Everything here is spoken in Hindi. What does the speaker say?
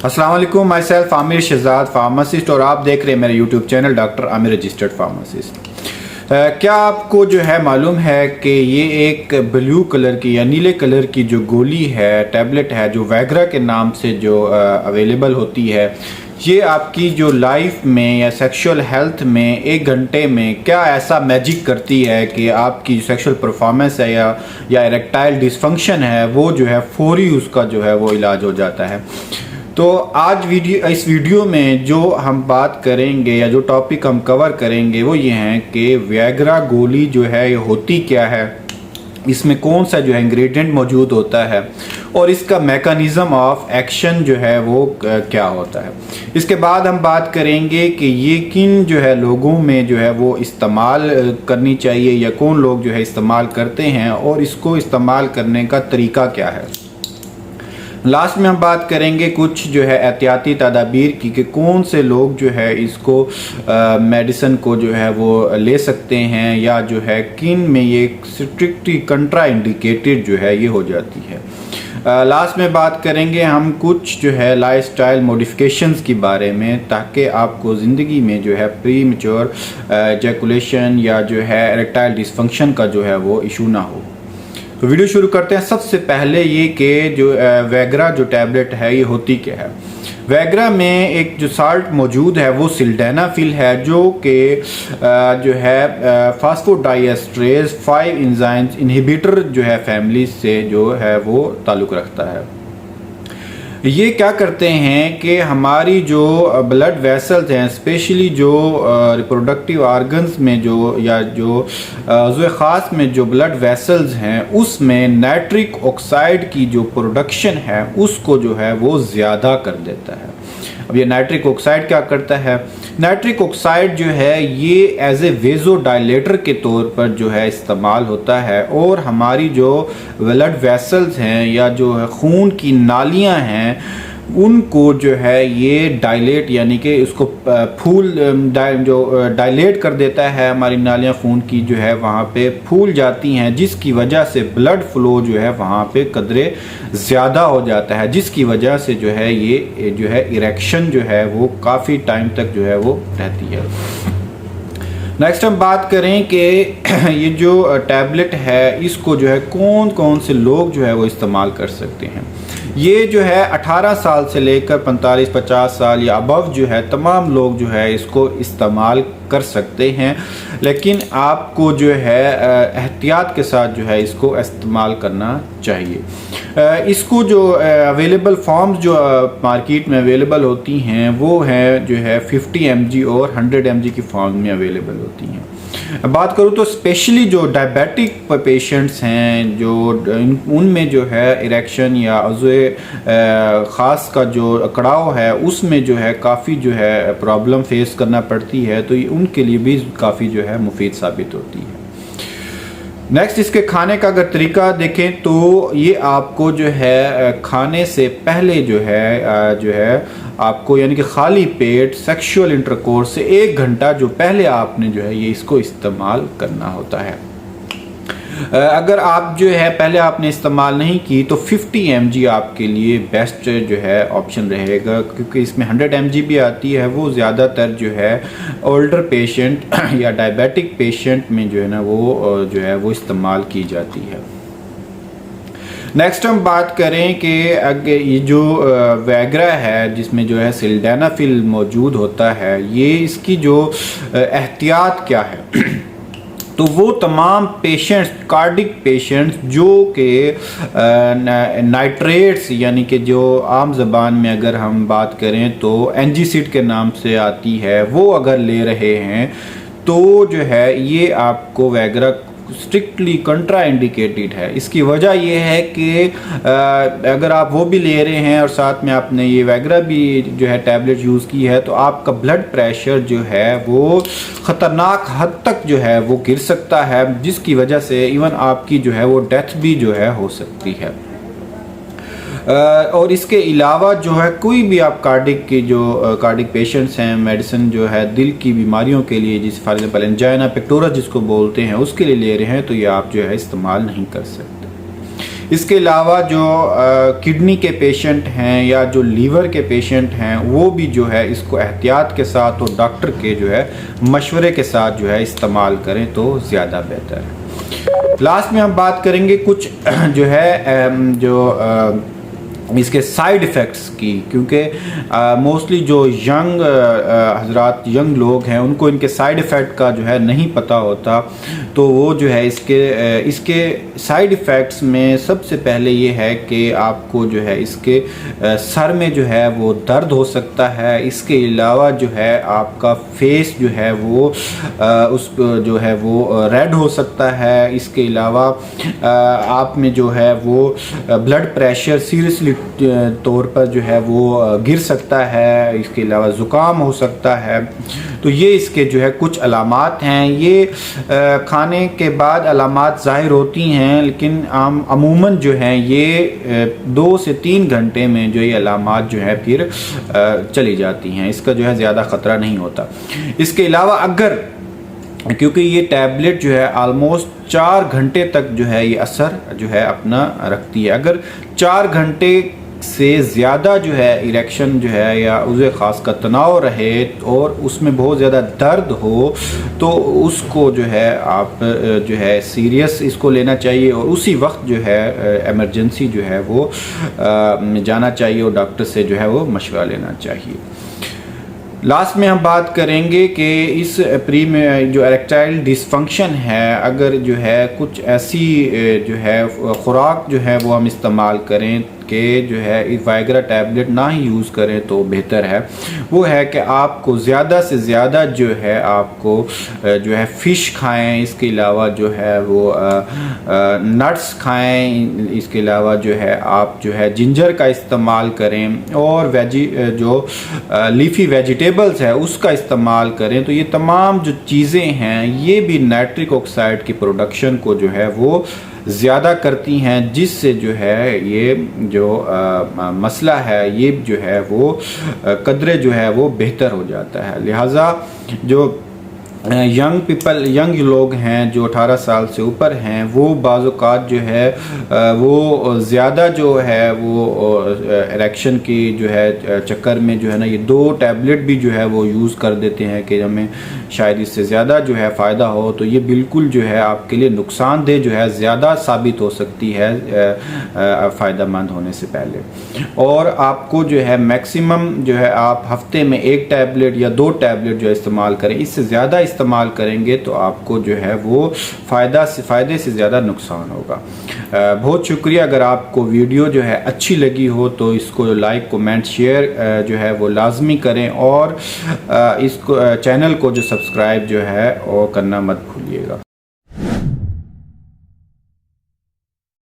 अस्सलाम वालेकुम, my self Aamir Shahzad pharmacist और आप देख रहे हैं मेरे YouTube channel doctor Aamir registered pharmacist. क्या आपको जो है मालूम है कि ये एक ब्लू कलर की या नीले कलर की जो गोली है, टैबलेट है, जो वैग्रा के नाम से जो अवेलेबल होती है, ये आपकी जो लाइफ में या सेक्सुअल हेल्थ में 1 घंटे में क्या ऐसा मैजिक करती है कि आपकी सेक्सुअल परफॉर्मेंस है या इरेक्टाइल डिसफंक्शन है वो जो है फौरी उसका जो है वो इलाज हो जाता है। तो आज इस वीडियो में जो हम बात करेंगे या जो टॉपिक हम कवर करेंगे वो ये हैं कि वैग्रा गोली जो है ये होती क्या है, इसमें कौन सा जो है इंग्रेडिएंट मौजूद होता है और इसका मैकेनिज़्म ऑफ एक्शन जो है वो क्या होता है। इसके बाद हम बात करेंगे कि ये किन जो है लोगों में जो है वो इस्तेमाल करनी चाहिए या कौन लोग जो है इस्तेमाल करते हैं और इसको इस्तेमाल करने का तरीका क्या है। लास्ट में हम बात करेंगे कुछ जो है एहतियाती तदाबीर की कि कौन से लोग जो है इसको मेडिसिन को जो है वो ले सकते हैं या जो है किन में ये स्ट्रिक्टली कंट्रा इंडिकेटेड जो है ये हो जाती है। लास्ट में बात करेंगे हम कुछ जो है लाइफस्टाइल मॉडिफिकेशंस के बारे में ताकि आपको ज़िंदगी में जो है प्री मैच्योर एजैकुलेशन या जो है इरेक्टाइल डिसफंक्शन का जो है वो इशू ना हो। तो वीडियो शुरू करते हैं। सबसे पहले ये कि जो वैग्रा जो टैबलेट है ये होती क्या है। वैग्रा में एक जो साल्ट मौजूद है वो सिल्डेनाफिल है जो कि जो है फास्फोडाइएस्ट्रेज 5 एंजाइम्स इनहिबिटर जो है फैमिली से जो है वो ताल्लुक़ रखता है। ये क्या करते हैं कि हमारी जो ब्लड वेसल्स हैं, स्पेशली जो रिप्रोडक्टिव आर्गन्स में जो या जो उज़्व ख़ास में जो ब्लड वेसल्स हैं उसमें नाइट्रिक ऑक्साइड की जो प्रोडक्शन है उसको जो है वो ज़्यादा कर देता है। अब ये नाइट्रिक ऑक्साइड क्या करता है, नाइट्रिक ऑक्साइड जो है ये एज ए वेज़ोडाइलेटर के तौर पर जो है इस्तेमाल होता है और हमारी जो ब्लड वेसल्स हैं या जो है खून की नालियां हैं उनको जो है ये डायलेट यानी कि उसको डायलेट कर देता है। हमारी नालियां खून की जो है वहाँ पे फूल जाती हैं जिसकी वजह से ब्लड फ्लो जो है वहाँ पे कदरे ज़्यादा हो जाता है, जिसकी वजह से जो है ये जो है इरेक्शन जो है वो काफ़ी टाइम तक जो है वो रहती है। नेक्स्ट हम बात करें कि ये जो टैबलेट है इसको जो है कौन कौन से लोग जो है वो इस्तेमाल कर सकते हैं। ये जो है 18 साल से लेकर 45-50 साल या अबव जो है तमाम लोग जो है इसको इस्तेमाल कर सकते हैं, लेकिन आपको जो है एहतियात के साथ जो है इसको इस्तेमाल करना चाहिए। इसको जो अवेलेबल फॉर्म्स जो मार्केट में अवेलेबल होती हैं वो है जो है 50 mg और 100 mg की फॉर्म में अवेलेबल होती हैं। बात करूँ तो स्पेशली जो डायबिटिक पेशेंट्स हैं जो उनमें जो है इरेक्शन या ख़ास का जो अकड़ाव है उसमें जो है काफ़ी जो है प्रॉब्लम फेस करना पड़ती है, तो ये उनके लिए भी काफ़ी जो है मुफीद साबित होती है। नेक्स्ट इसके खाने का अगर तरीका देखें तो ये आपको जो है खाने से पहले जो है आपको यानी कि खाली पेट सेक्सुअल इंटरकोर्स से 1 घंटा जो पहले आपने जो है ये इसको इस्तेमाल करना होता है। अगर आप जो है पहले आपने इस्तेमाल नहीं की तो 50 mg आपके लिए बेस्ट जो है ऑप्शन रहेगा, क्योंकि इसमें 100 mg भी आती है, वो ज़्यादातर जो है ओल्डर पेशेंट या डायबिटिक पेशेंट में जो है ना वो जो है वो इस्तेमाल की जाती है। नेक्स्ट हम बात करें कि अगर ये जो वैग्रा है जिसमें जो है सिल्डेनाफिल मौजूद होता है ये इसकी जो एहतियात क्या है तो वो तमाम पेशेंट्स कार्डिक पेशेंट्स जो कि नाइट्रेट्स यानी कि जो आम ज़बान में अगर हम बात करें तो एनजीसिड के नाम से आती है वो अगर ले रहे हैं तो जो है ये आपको वैग्रा स्ट्रिक्टली कंट्रा इंडिकेटेड है। इसकी वजह यह है कि अगर आप वो भी ले रहे हैं और साथ में आपने ये वैग्रा भी जो है टैबलेट यूज़ की है तो आपका ब्लड प्रेशर जो है वो ख़तरनाक हद तक जो है वो गिर सकता है, जिसकी वजह से इवन आपकी जो है वो डेथ भी जो है हो सकती है। और इसके अलावा जो है कोई भी आप कार्डिक पेशेंट्स हैं मेडिसिन जो है दिल की बीमारियों के लिए जिस फॉर एग्जांपल एंजाइना पेक्टोरस जिसको बोलते हैं उसके लिए ले रहे हैं तो ये आप जो है इस्तेमाल नहीं कर सकते। इसके अलावा जो किडनी के पेशेंट हैं या जो लीवर के पेशेंट हैं वो भी जो है इसको एहतियात के साथ और डॉक्टर के जो है मशवरे के साथ जो है इस्तेमाल करें तो ज़्यादा बेहतर है। लास्ट में हम बात करेंगे कुछ जो है इसके साइड इफ़ेक्ट्स की, क्योंकि मोस्टली जो यंग हजरात यंग लोग हैं उनको इनके साइड इफ़ेक्ट का जो है नहीं पता होता, तो वो जो है इसके साइड इफ़ेक्ट्स में सबसे पहले ये है कि आपको जो है इसके सर में जो है वो दर्द हो सकता है। इसके अलावा जो है आपका फेस जो है वो उस जो है वो रेड हो सकता है। इसके अलावा आप में जो है वो ब्लड प्रेशर सीरियसली तौर पर जो है वो गिर सकता है। इसके अलावा ज़ुकाम हो सकता है। तो ये इसके जो है कुछ अलामात हैं। ये खाने के बाद अलामात ज़ाहिर होती हैं, लेकिन अमूमन जो हैं ये 2 से 3 घंटे में जो ये अलामात जो है फिर चली जाती हैं। इसका जो है ज़्यादा ख़तरा नहीं होता। इसके अलावा अगर क्योंकि ये टैबलेट जो है आलमोस्ट 4 घंटे तक जो है ये असर जो है अपना रखती है। अगर 4 घंटे से ज़्यादा जो है इरेक्शन जो है या उसे ख़ास का तनाव रहे और उसमें बहुत ज़्यादा दर्द हो तो उसको जो है आप जो है सीरियस इसको लेना चाहिए और उसी वक्त जो है एमरजेंसी जो है वो जाना चाहिए और डॉक्टर से जो है वो मशवरा लेना चाहिए। लास्ट में हम बात करेंगे कि इस प्री में जो इरेक्टाइल डिसफंक्शन है, अगर जो है कुछ ऐसी जो है खुराक जो है वो हम इस्तेमाल करें कि जो है वाइग्रा टैबलेट ना ही यूज़ करें तो बेहतर है। वो है कि आपको ज़्यादा से ज़्यादा जो है आपको जो है फ़िश खाएं। इसके अलावा जो है वो नट्स खाएं। इसके अलावा जो है आप जो है जिंजर का इस्तेमाल करें और जो लीफी वेजिटेबल्स है उसका इस्तेमाल करें। तो ये तमाम जो चीज़ें हैं ये भी नाइट्रिक ऑक्साइड की प्रोडक्शन को जो है वो ज़्यादा करती हैं, जिससे जो है ये जो मसला है ये जो है वो कदरे जो है वो बेहतर हो जाता है। लिहाजा जो यंग लोग हैं जो 18 साल से ऊपर हैं वो बाज़-औक़ात जो है वो ज़्यादा जो है वो इरेक्शन की जो है चक्कर में जो है ना ये 2 टैबलेट भी जो है वो यूज़ कर देते हैं कि हमें शायद इससे ज़्यादा जो है फ़ायदा हो। तो ये बिल्कुल जो है आपके लिए नुकसानदेह जो है ज़्यादा साबित हो सकती है फ़ायदा मंद होने से पहले। और आपको जो है मैक्सिमम जो है आप हफ्ते में 1 टैबलेट या 2 टैबलेट जो इस्तेमाल करें। इससे ज़्यादा इस्तेमाल करेंगे तो आपको जो है वो फ़ायदे से ज़्यादा नुकसान होगा। बहुत शुक्रिया। अगर आपको वीडियो जो है अच्छी लगी हो तो इसको लाइक कमेंट शेयर जो है वो लाजमी करें और इसको चैनल को जो सब्सक्राइब जो है वो करना मत भूलिएगा।